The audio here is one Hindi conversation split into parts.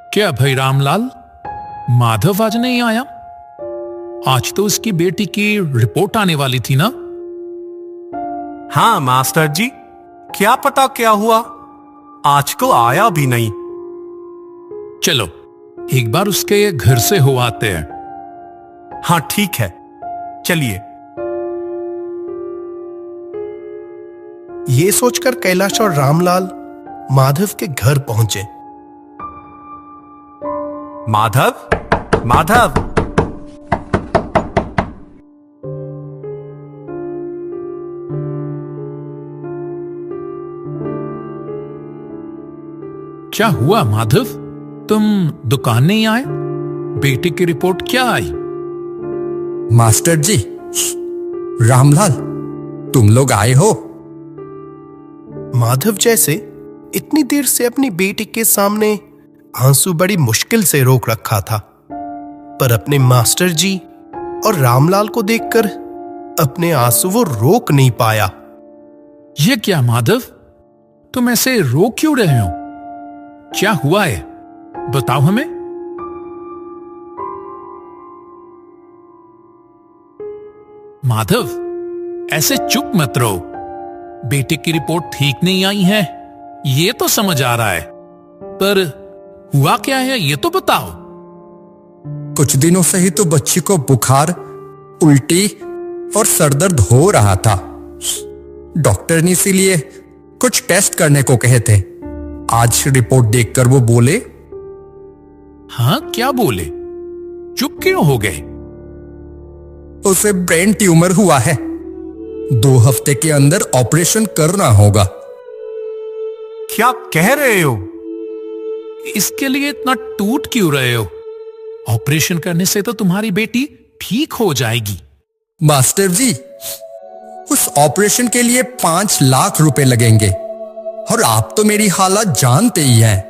क्या भाई रामलाल, माधव आज नहीं आया? आज तो उसकी बेटी की रिपोर्ट आने वाली थी ना? हाँ मास्टर जी, क्या पता क्या हुआ, आज को आया भी नहीं। चलो एक बार उसके घर से हो आते हैं। हाँ ठीक है, चलिए। ये सोचकर कैलाश और रामलाल माधव के घर पहुंचे। माधव, माधव, क्या हुआ माधव, तुम दुकान नहीं आए? बेटी की रिपोर्ट क्या आई? मास्टर जी, रामलाल, तुम लोग आए हो? माधव जैसे इतनी देर से अपनी बेटी के सामने आंसू बड़ी मुश्किल से रोक रखा था, पर अपने मास्टर जी और रामलाल को देखकर अपने आंसू वो रोक नहीं पाया। ये क्या माधव, तुम ऐसे रो क्यों रहे हो? क्या हुआ है, बताओ हमें। माधव, ऐसे चुप मत रहो। बेटे की रिपोर्ट ठीक नहीं आई है, ये तो समझ आ रहा है, पर हुआ क्या है ये तो बताओ। कुछ दिनों से ही तो बच्ची को बुखार, उल्टी और सरदर्द हो रहा था। डॉक्टर ने इसीलिए कुछ टेस्ट करने को कहे थे। आज रिपोर्ट देखकर वो बोले। हाँ, क्या बोले? चुप क्यों हो गए? उसे ब्रेन ट्यूमर हुआ है, 2 हफ्ते के अंदर ऑपरेशन करना होगा। क्या कह रहे हो? इसके लिए इतना टूट क्यों रहे हो? ऑपरेशन करने से तो तुम्हारी बेटी ठीक हो जाएगी। मास्टर जी, उस ऑपरेशन के लिए 5 लाख रुपए लगेंगे, और आप तो मेरी हालत जानते ही हैं।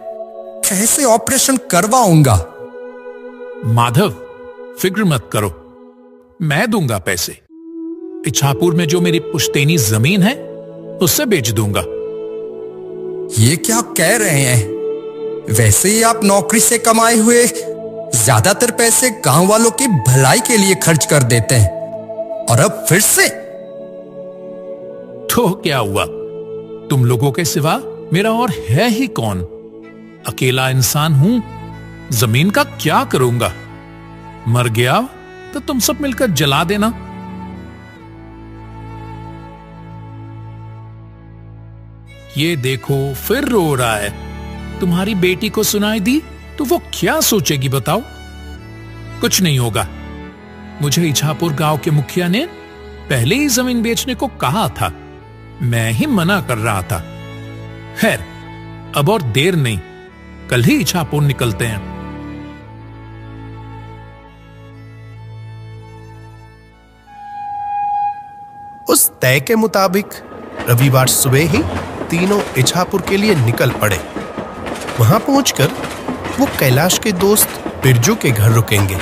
कैसे ऑपरेशन करवाऊंगा? माधव, फिक्र मत करो, मैं दूंगा पैसे। इच्छापुर में जो मेरी पुश्तैनी जमीन है उससे बेच दूंगा। ये क्या कह रहे हैं? वैसे ही आप नौकरी से कमाए हुए ज्यादातर पैसे गांव वालों की भलाई के लिए खर्च कर देते हैं, और अब फिर से? तो क्या हुआ, तुम लोगों के सिवा मेरा और है ही कौन? अकेला इंसान हूं, जमीन का क्या करूंगा? मर गया तो तुम सब मिलकर जला देना। ये देखो फिर रो रहा है। तुम्हारी बेटी को सुनाई दी तो वो क्या सोचेगी बताओ? कुछ नहीं होगा। मुझे इच्छापुर गांव के मुखिया ने पहले ही जमीन बेचने को कहा था, मैं ही मना कर रहा था। खैर, अब और देर नहीं, कल ही इच्छापुर निकलते हैं। उस तय के मुताबिक रविवार सुबह ही तीनों इच्छापुर के लिए निकल पड़े। वहां पहुंचकर वो कैलाश के दोस्त बिरजू के घर रुकेंगे।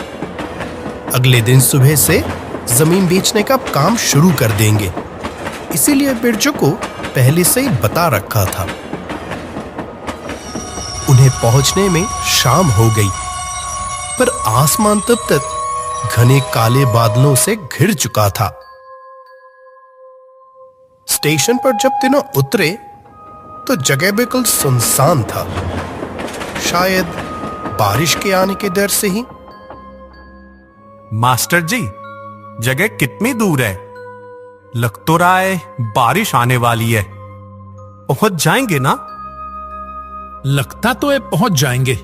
अगले दिन सुबह से जमीन बेचने का काम शुरू कर देंगे, इसीलिए बिरजू को पहले से ही बता रखा था। उन्हें पहुंचने में शाम हो गई, पर आसमान तब तक घने काले बादलों से घिर चुका था। स्टेशन पर जब तीनों उतरे तो जगह बिल्कुल सुनसान था, शायद बारिश के आने के डर से ही। मास्टर जी, जगह कितनी दूर है? लग तो रहा है बारिश आने वाली है। पहुंच जाएंगे ना? लगता तो है पहुंच जाएंगे,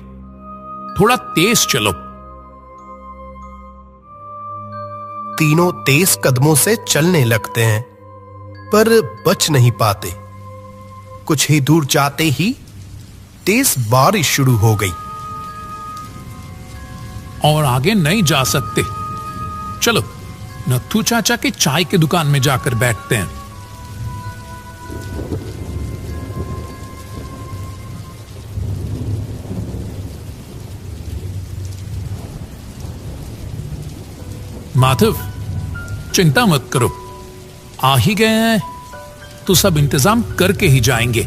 थोड़ा तेज चलो। तीनों तेज कदमों से चलने लगते हैं, पर बच नहीं पाते। कुछ ही दूर जाते ही तेज बारिश शुरू हो गई। और आगे नहीं जा सकते। चलो नथु चाचा के चाय की दुकान में जाकर बैठते हैं। माधव, चिंता मत करो, आ ही गए हैं तो सब इंतजाम करके ही जाएंगे।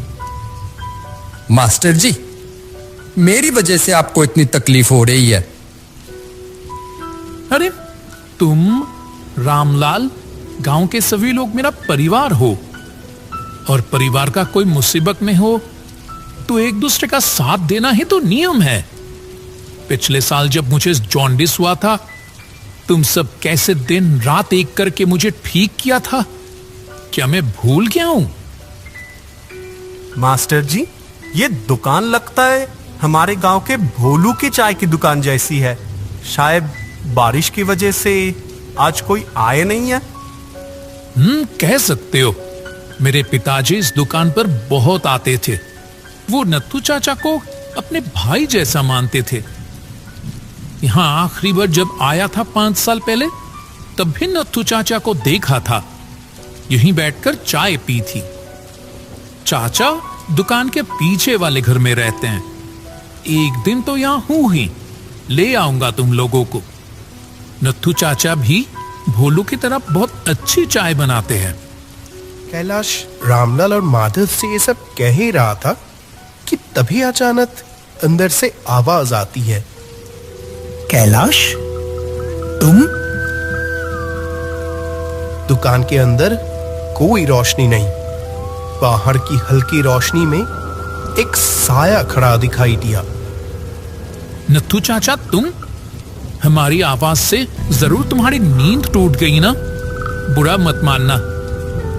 मास्टर जी, मेरी वजह से आपको इतनी तकलीफ हो रही है। अरे तुम, रामलाल, गांव के सभी लोग मेरा परिवार हो, और परिवार का कोई मुसीबत में हो तो एक दूसरे का साथ देना ही तो नियम है। पिछले साल जब मुझे जॉन्डिस हुआ था, तुम सब कैसे दिन रात एक करके मुझे ठीक किया था। क्या मैं भूल गया हूं? मास्टर जी, ये दुकान लगता है हमारे गांव के भोलू की चाय की दुकान जैसी है। शायद बारिश की वजह से आज कोई आए नहीं है। कह सकते हो। मेरे पिताजी इस दुकान पर बहुत आते थे। वो नत्थू चाचा को अपने भाई जैसा मानते थे। यहां आखिरी बार जब आया था 5 साल पहले, तब भी नत्थू चाचा को देखा था। यहीं बैठकर चाय पी थी। चाचा दुकान के पीछे वाले घर में रहते हैं। एक दिन तो यहां हूं ही, ले आऊंगा तुम लोगों को। नत्थू चाचा भी भोलू की तरह बहुत अच्छी चाय बनाते हैं। कैलाश रामलाल और माधव से ये सब कह ही रहा था कि तभी अचानक अंदर से आवाज आती है, कैलाश, तुम? दुकान के अंदर कोई रोशनी नहीं। बाहर की हल्की रोशनी में एक साया खड़ा दिखाई दिया। नत्थू चाचा, तुम? हमारी आवाज से जरूर तुम्हारी नींद टूट गई ना? बुरा मत मानना,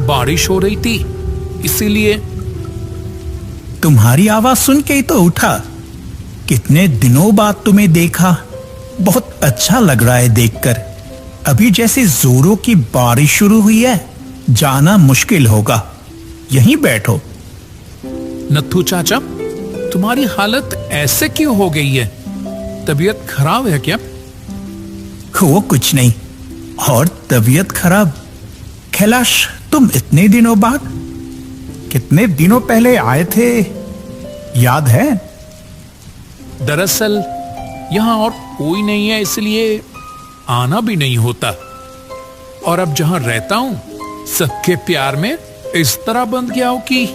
बारिश हो रही थी इसीलिए। तुम्हारी आवाज सुन के ही तो उठा। कितने दिनों बाद तुम्हें देखा, बहुत अच्छा लग रहा है देखकर। अभी जैसे जोरों की बारिश शुरू हुई है, जाना मुश्किल होगा। यहीं बैठो। नत्थू चाचा, तुम्हारी हालत ऐसे क्यों हो गई है? तबीयत खराब है क्या? वो कुछ नहीं। और तबीयत खराब? कैलाश, तुम इतने दिनों बाद? कितने दिनों पहले आए थे, याद है? दरअसल यहां और कोई नहीं है, इसलिए आना भी नहीं होता। और अब जहां रहता हूं, सबके प्यार में इस तरह बंध गया हूं कि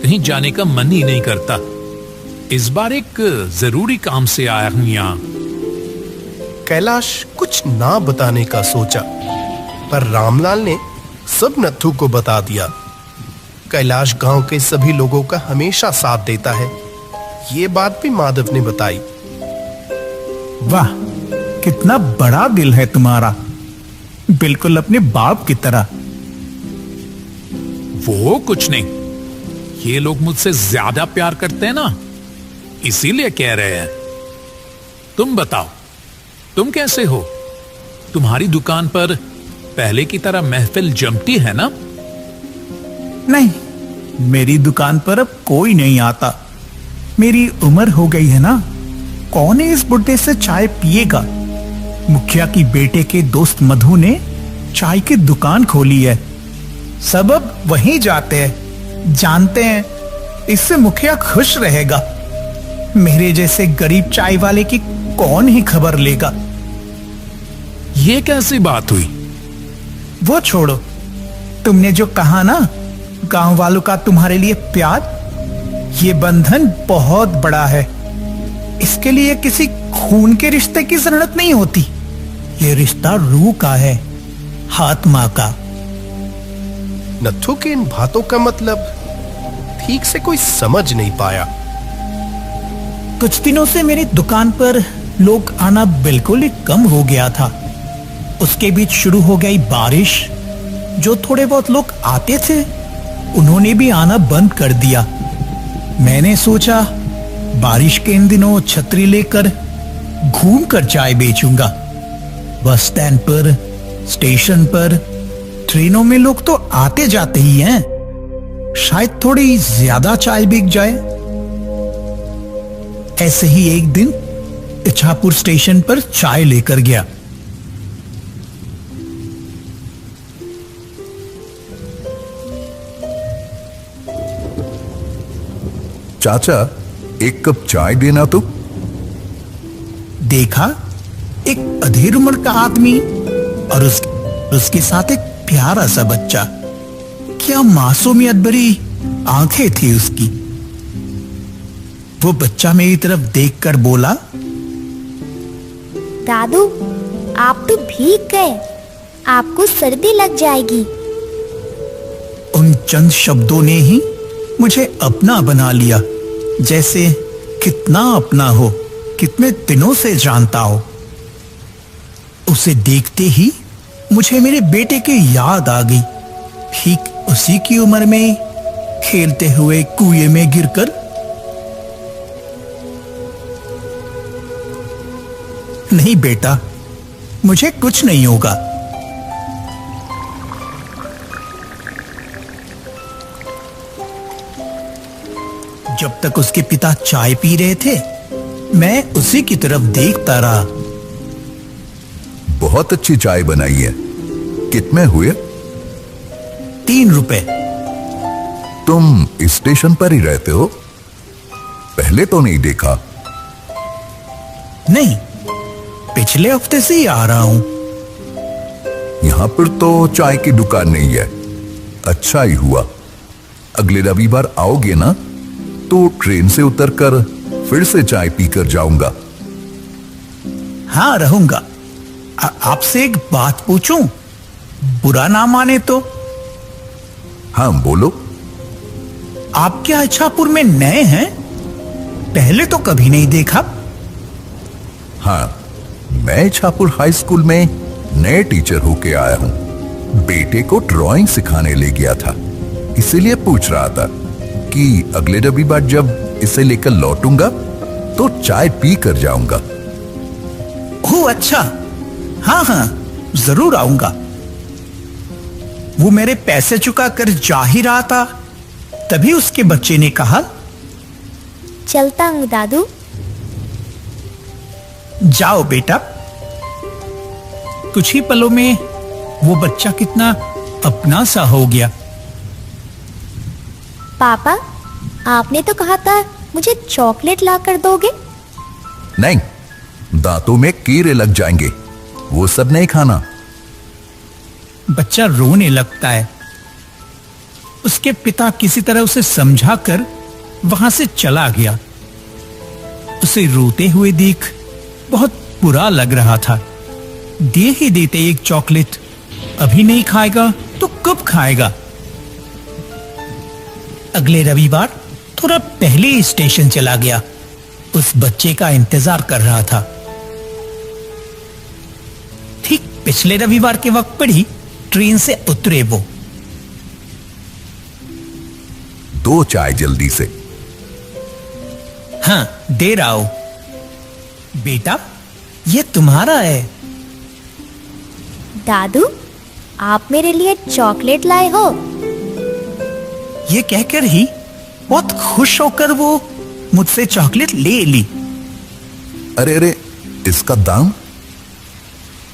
कहीं जाने का मन ही नहीं करता। इस बार एक जरूरी काम से आया हूं यहां। कैलाश कुछ ना बताने का सोचा, पर रामलाल ने सब नत्थू को बता दिया। कैलाश गांव के सभी लोगों का हमेशा साथ देता है, ये बात भी माधव ने बताई। वाह, कितना बड़ा दिल है तुम्हारा, बिल्कुल अपने बाप की तरह। वो कुछ नहीं, ये लोग मुझसे ज्यादा प्यार करते हैं ना, इसीलिए कह रहे हैं। तुम बताओ, तुम कैसे हो? तुम्हारी दुकान पर पहले की तरह महफिल जमती है ना? नहीं, मेरी दुकान पर अब कोई नहीं आता। मेरी उम्र हो गई है ना, कौन इस बुड्ढे से चाय पिएगा? मुखिया की बेटे के दोस्त मधु ने चाय की दुकान खोली है। सब अब वहीं जाते हैं, जानते हैं इससे मुखिया खुश रहेगा। मेरे जैसे गरीब चाय वाले की कौन ही खबर लेगा? ये कैसी बात हुई? वो छोड़ो, तुमने जो कहा ना, गांव वालों का तुम्हारे लिए प्यार, ये बंधन बहुत बड़ा है। इसके लिए किसी खून के रिश्ते की जरूरत नहीं होती। ये रिश्ता रूह का है, आत्मा का। नत्थू के इन बातों का मतलब ठीक से कोई समझ नहीं पाया। कुछ दिनों से मेरी दुकान पर लोग आना बिल्कुल ही कम हो गया था। उसके बीच शुरू हो गई बारिश। जो थोड़े बहुत लोग आते थे, उन्होंने भी आना बंद कर दिया। मैंने सोचा बारिश के इन दिनों छतरी लेकर घूमकर चाय बेचूंगा। बस स्टैंड पर, स्टेशन पर, ट्रेनों में लोग तो आते जाते ही हैं। शायद थोड़ी ज्यादा चाय बिक जाए। ऐसे ही एक दिन इच्छापुर स्टेशन पर चाय लेकर गया। चाचा, एक कप चाय देना तो। देखा, एक अधेड़ उम्र का आदमी और उसके साथ एक प्यारा सा बच्चा। क्या मासूमियत भरी आंखें थी उसकी। वो बच्चा मेरी तरफ देखकर बोला, दादू, आप तो भीग गए, आपको सर्दी लग जाएगी। उन चंद शब्दों ने ही मुझे अपना बना लिया, जैसे कितना अपना हो, कितने दिनों से जानता हो। उसे देखते ही मुझे मेरे बेटे की याद आ गई, ठीक उसी की उम्र में खेलते हुए कुएं में गिरकर। नहीं बेटा, मुझे कुछ नहीं होगा। जब तक उसके पिता चाय पी रहे थे, मैं उसी की तरफ देखता रहा। बहुत अच्छी चाय बनाई है। कितने हुए? 3 रुपए। तुम स्टेशन पर ही रहते हो? पहले तो नहीं देखा। नहीं, पिछले हफ्ते से ही आ रहा हूं। यहां पर तो चाय की दुकान नहीं है। अच्छा ही हुआ। अगले रविवार आओगे ना, तो ट्रेन से उतरकर फिर से चाय पीकर जाऊंगा। हाँ, रहूंगा। आपसे एक बात पूछूं? बुरा ना माने तो? हाँ, बोलो। आप क्या इच्छापुर में नए हैं? पहले तो कभी नहीं देखा। हाँ, मैं इच्छापुर हाई स्कूल में नए टीचर होके आया हूं। बेटे को ड्राइंग सिखाने ले गया था, इसीलिए पूछ रहा था कि अगले रविवार जब इसे लेकर लौटूंगा तो चाय पी कर जाऊंगा। ओह अच्छा, हाँ हाँ, जरूर आऊंगा। वो मेरे पैसे चुका कर जा ही रहा था, तभी उसके बच्चे ने कहा, चलता हूं दादू। जाओ बेटा। कुछ ही पलों में वो बच्चा कितना अपना सा हो गया। पापा, आपने तो कहा था मुझे चॉकलेट ला कर दोगे। नहीं, दांतों में कीड़े लग जाएंगे, वो सब नहीं खाना। बच्चा रोने लगता है। उसके पिता किसी तरह उसे समझाकर वहां से चला गया। उसे रोते हुए देख बहुत बुरा लग रहा था। दे ही देते एक चॉकलेट। अभी नहीं खाएगा तो कब खाएगा? अगले रविवार थोड़ा पहले ही स्टेशन चला गया। उस बच्चे का इंतजार कर रहा था। ठीक पिछले रविवार के वक्त पर ही ट्रेन से उतरे वो। 2 चाय जल्दी से। हाँ, दे रहा हूं। बेटा, ये तुम्हारा है। दादू, आप मेरे लिए चॉकलेट लाए हो? ये कहकर ही बहुत खुश होकर वो मुझसे चॉकलेट ले ली। अरे अरे, इसका दाम?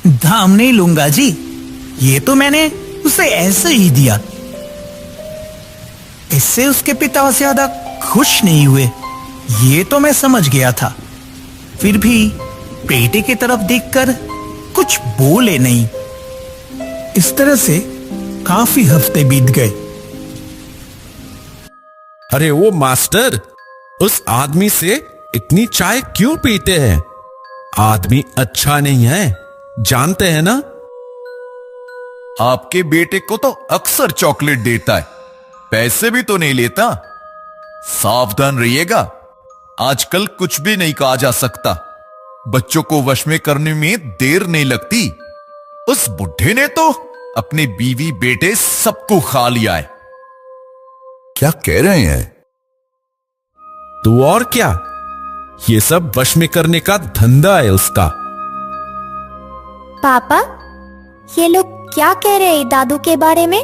दाम नहीं लूंगा जी, ये तो मैंने उसे ऐसे ही दिया। इससे उसके पिता ज्यादा खुश नहीं हुए, ये तो मैं समझ गया था। फिर भी बेटे की तरफ देखकर कुछ बोले नहीं। इस तरह से काफी हफ्ते बीत गए। अरे वो मास्टर, उस आदमी से इतनी चाय क्यों पीते हैं? आदमी अच्छा नहीं है, जानते हैं ना? आपके बेटे को तो अक्सर चॉकलेट देता है, पैसे भी तो नहीं लेता। सावधान रहिएगा, आजकल कुछ भी नहीं कहा जा सकता। बच्चों को वश में करने में देर नहीं लगती। उस बुढ़े ने तो अपने बीवी बेटे सबको खा लिया है। क्या कह रहे हैं? तू और क्या, ये सब वश में करने का धंधा है उसका। पापा, ये लोग क्या कह रहे हैं दादू के बारे में?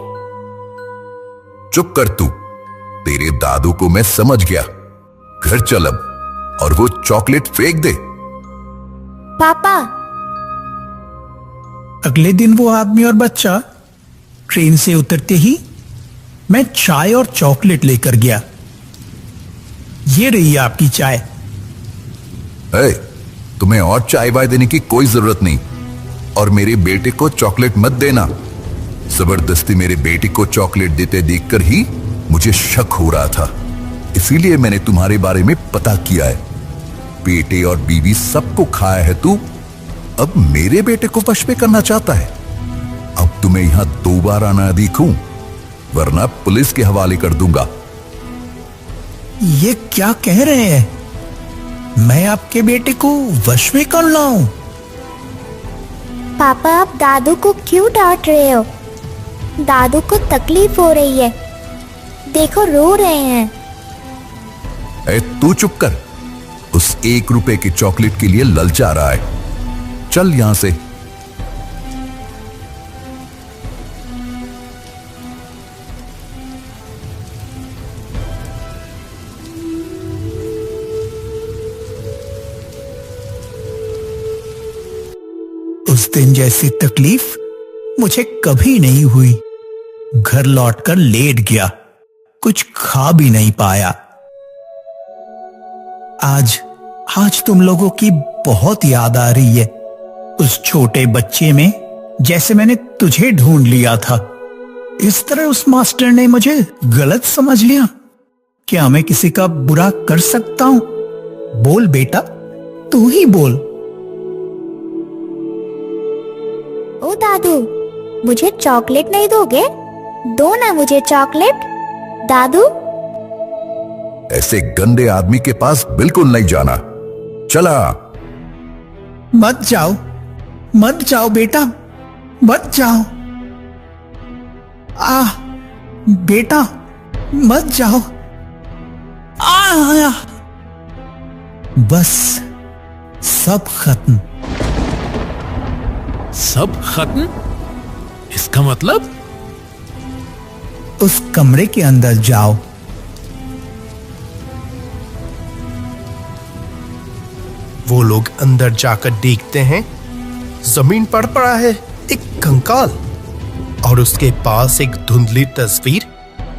चुप कर तू। तेरे दादू को मैं समझ गया। घर चल अब और वो चॉकलेट फेंक दे। पापा। अगले दिन वो आदमी और बच्चा ट्रेन से उतरते ही मैं चाय और चॉकलेट लेकर गया। ये रही आपकी चाय। तुम्हें और चाय वाय देने की कोई जरूरत नहीं, और मेरे बेटे को चॉकलेट मत देना। जबरदस्ती मेरे बेटे को चॉकलेट देते देखकर ही मुझे शक हो रहा था। इसीलिए मैंने तुम्हारे बारे में पता किया है। बेटे और बीवी सबको खाया है तू, अब मेरे बेटे को वश में करना चाहता है। अब तुम्हें यहां दोबारा ना दिखूं, वरना पुलिस के हवाले कर दूंगा। ये क्या कह रहे हैं? मैं आपके बेटे को वश में कर लाऊं? पापा, आप दादू को क्यों डांट रहे हो? दादू को तकलीफ हो रही है, देखो रो रहे हैं। ए, तू चुप कर। उस 1 रुपए की चॉकलेट के लिए ललचा रहा है। चल यहां से। उस दिन जैसी तकलीफ मुझे कभी नहीं हुई। घर लौटकर लेट गया, कुछ खा भी नहीं पाया। आज तुम लोगों की बहुत याद आ रही है। उस छोटे बच्चे में जैसे मैंने तुझे ढूंढ लिया था, इस तरह उस मास्टर ने मुझे गलत समझ लिया। क्या मैं किसी का बुरा कर सकता हूं? बोल बेटा, तू ही बोल। ओ दादू, मुझे चॉकलेट नहीं दोगे? दो ना मुझे चॉकलेट। दादू, ऐसे गंदे आदमी के पास बिल्कुल नहीं जाना। चला। मत जाओ बेटा, मत जाओ। बेटा, मत जाओ। बस सब खत्म। सब खत्म? इसका मतलब? उस कमरे के अंदर जाओ। वो लोग अंदर जाकर देखते हैं, जमीन पर पड़ा है एक कंकाल और उसके पास एक धुंधली तस्वीर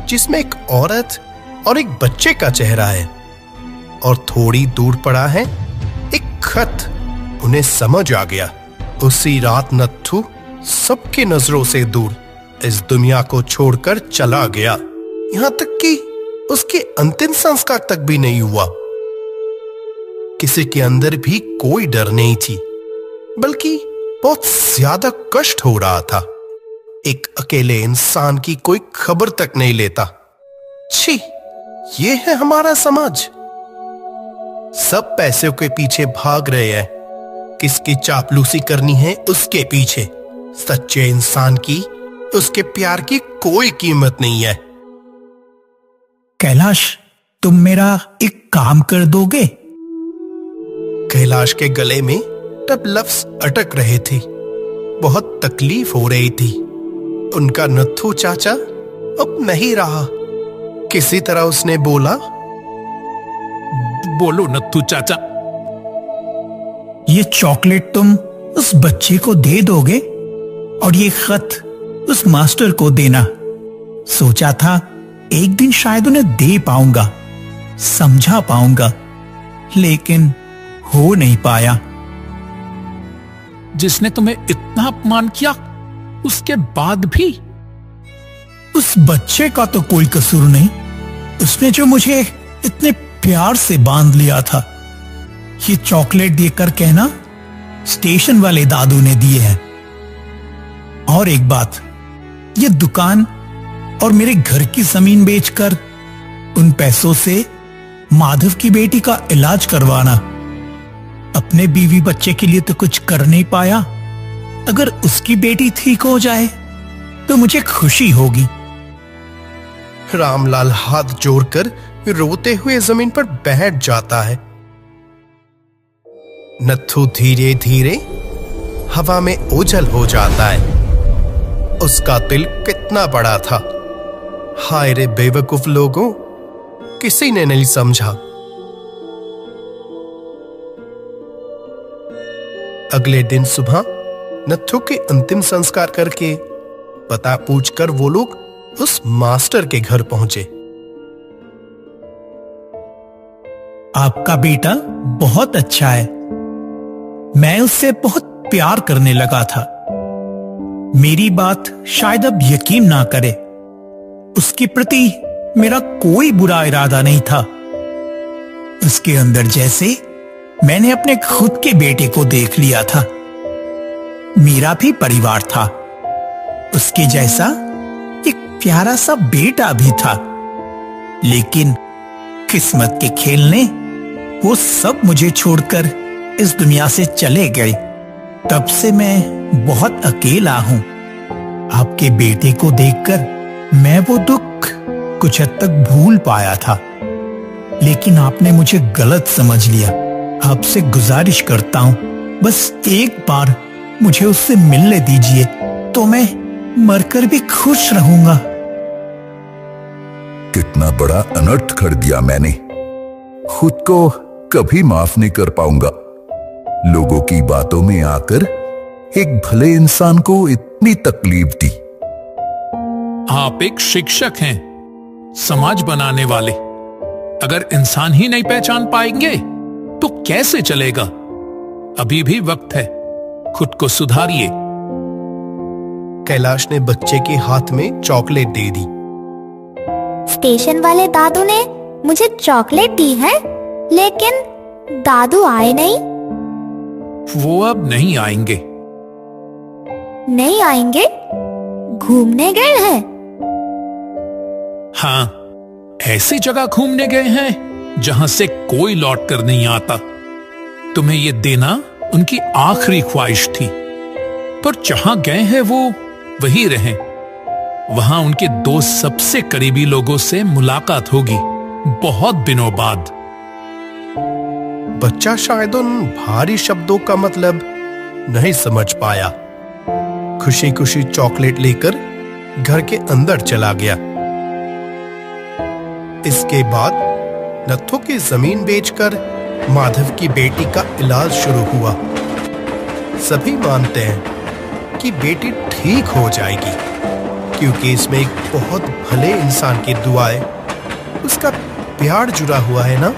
जिसमें एक औरत और एक बच्चे का चेहरा है, और थोड़ी दूर पड़ा है एक खत। उन्हें समझ आ गया, उसी रात नत्थू सबकी नजरों से दूर इस दुनिया को छोड़कर चला गया। यहां तक कि उसके अंतिम संस्कार तक भी नहीं हुआ। किसी के अंदर भी कोई डर नहीं थी, बल्कि बहुत ज्यादा कष्ट हो रहा था। एक अकेले इंसान की कोई खबर तक नहीं लेता। छी, ये है हमारा समाज। सब पैसों के पीछे भाग रहे हैं, किसकी चापलूसी करनी है उसके पीछे। सच्चे इंसान की, उसके प्यार की कोई कीमत नहीं है। कैलाश, तुम मेरा एक काम कर दोगे? कैलाश के गले में तब लफ्ज अटक रहे थे, बहुत तकलीफ हो रही थी। उनका नत्थू चाचा अब नहीं रहा। किसी तरह उसने बोला, बोलो नत्थू चाचा। ये चॉकलेट तुम उस बच्चे को दे दोगे और ये खत उस मास्टर को देना। सोचा था एक दिन शायद उन्हें दे पाऊंगा, समझा पाऊंगा, लेकिन हो नहीं पाया। जिसने तुम्हें इतना अपमान किया, उसके बाद भी? उस बच्चे का तो कोई कसूर नहीं। उसने जो मुझे इतने प्यार से बांध लिया था। ये चॉकलेट देकर कहना स्टेशन वाले दादू ने दिए हैं। और एक बात, ये दुकान और मेरे घर की जमीन बेचकर उन पैसों से माधव की बेटी का इलाज करवाना। अपने बीवी बच्चे के लिए तो कुछ कर नहीं पाया, अगर उसकी बेटी ठीक हो जाए तो मुझे खुशी होगी। रामलाल हाथ जोड़कर रोते हुए जमीन पर बैठ जाता है। नत्थू धीरे धीरे हवा में ओझल हो जाता है। उसका दिल कितना बड़ा था। हाय रे बेवकूफ लोगों, किसी ने नहीं समझा। अगले दिन सुबह नत्थू के अंतिम संस्कार करके पता पूछकर वो लोग उस मास्टर के घर पहुंचे। आपका बेटा बहुत अच्छा है। मैं उससे बहुत प्यार करने लगा था। मेरी बात शायद अब यकीन ना करे। उसके प्रति मेरा कोई बुरा इरादा नहीं था। उसके अंदर जैसे मैंने अपने खुद के बेटे को देख लिया था। मेरा भी परिवार था, उसके जैसा एक प्यारा सा बेटा भी था। लेकिन किस्मत के खेल ने वो सब मुझे छोड़कर इस दुनिया से चले गए। तब से मैं बहुत अकेला हूं। आपके बेटे को देखकर मैं वो दुख कुछ हद तक भूल पाया था, लेकिन आपने मुझे गलत समझ लिया। आपसे गुजारिश करता हूं, बस एक बार मुझे उससे मिलने दीजिए, तो मैं मरकर भी खुश रहूंगा। कितना बड़ा अनर्थ कर दिया मैंने। खुद को कभी माफ नहीं कर पाऊंगा। लोगों की बातों में आकर एक भले इंसान को इतनी तकलीफ दी। आप एक शिक्षक हैं, समाज बनाने वाले। अगर इंसान ही नहीं पहचान पाएंगे तो कैसे चलेगा? अभी भी वक्त है, खुद को सुधारिए। कैलाश ने बच्चे के हाथ में चॉकलेट दे दी। स्टेशन वाले दादू ने मुझे चॉकलेट दी है, लेकिन दादू आए नहीं। वो अब नहीं आएंगे। नहीं आएंगे? घूमने गए हैं? हाँ, ऐसी जगह घूमने गए हैं जहां से कोई लौट कर नहीं आता। तुम्हें ये देना उनकी आखिरी ख्वाहिश थी, पर जहां गए हैं वो वहीं रहें। वहां उनके दो सबसे करीबी लोगों से मुलाकात होगी, बहुत दिनों बाद। बच्चा शायद उन भारी शब्दों का मतलब नहीं समझ पाया। खुशी खुशी चॉकलेट लेकर घर के अंदर चला गया। इसके बाद नत्थो की जमीन बेचकर माधव की बेटी का इलाज शुरू हुआ। सभी मानते हैं कि बेटी ठीक हो जाएगी, क्योंकि इसमें एक बहुत भले इंसान की दुआएं, उसका प्यार जुड़ा हुआ है ना।